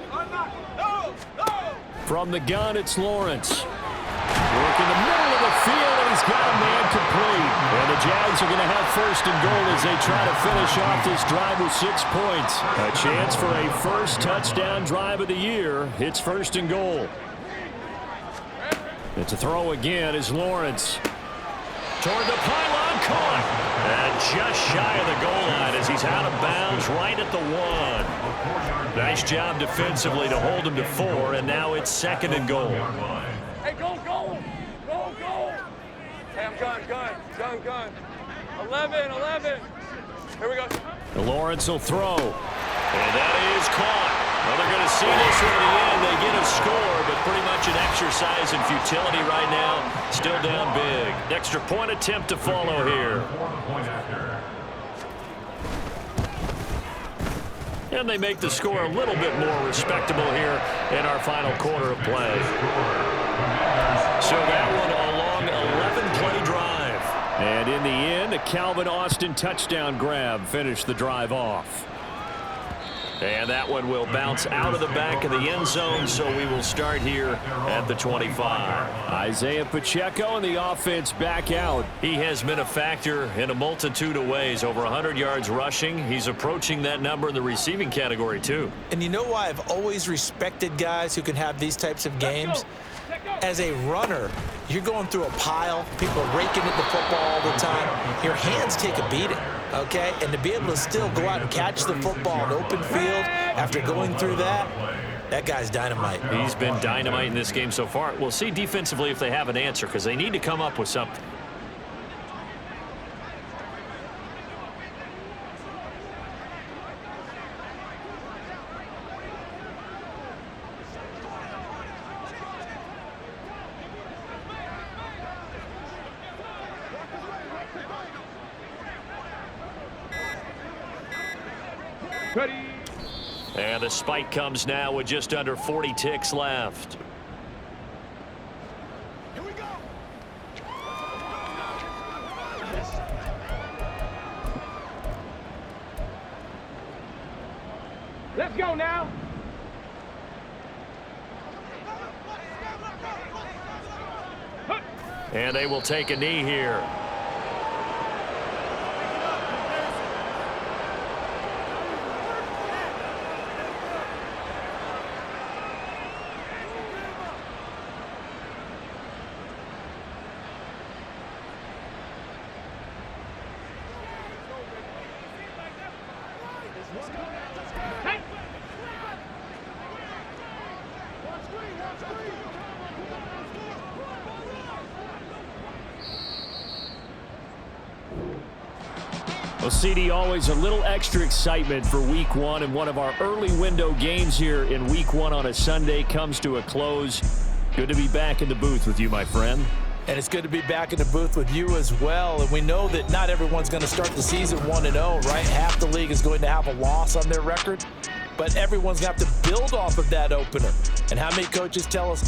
From the gun, it's Lawrence. Work in the middle of the field, and he's got a man complete. And the Jags are going to have 1st and goal as they try to finish off this drive with 6 points. A chance for a first touchdown drive of the year. It's 1st and goal. It's a throw again as Lawrence. Toward the pylon, caught. And just shy of the goal line as he's out of bounds right at the 1. Nice job defensively to hold him to 4, and now it's 2nd and goal.
Hey, go. Hey, I'm gun. 11. Here we go.
Lawrence will throw. And that is caught. Well, they're going to see this one at the end. They get a score, but pretty much an exercise in futility right now. Still down big. Extra point attempt to follow here. And they make the score a little bit more respectable here in our final quarter of play. So that one a long 11-play drive. And in the end, a Calvin Austin touchdown grab finished the drive off. And that one will bounce out of the back of the end zone, so we will start here at the 25. Isaiah Pacheco and the offense back out. He has been a factor in a multitude of ways. Over 100 yards rushing. He's approaching that number in the receiving category, too.
And you know why I've always respected guys who can have these types of games? As a runner, you're going through a pile. People are raking at the football all the time. Your hands take a beating, okay? And to be able to still go out and catch the football in open field after going through that, that guy's dynamite.
He's been dynamite in this game so far. We'll see defensively if they have an answer, because they need to come up with something.
Ready.
And the spike comes now with just under 40 ticks left.
Here we go. Let's go now.
And they will take a knee here. Well, CD, always a little extra excitement for Week 1, and one of our early window games here in Week 1 on a Sunday comes to a close. Good to be back in the booth with you, my friend.
And it's good to be back in the booth with you as well. And we know that not everyone's going to start the season 1-0, right? Half the league is going to have a loss on their record. But everyone's going to have to build off of that opener. And how many coaches tell us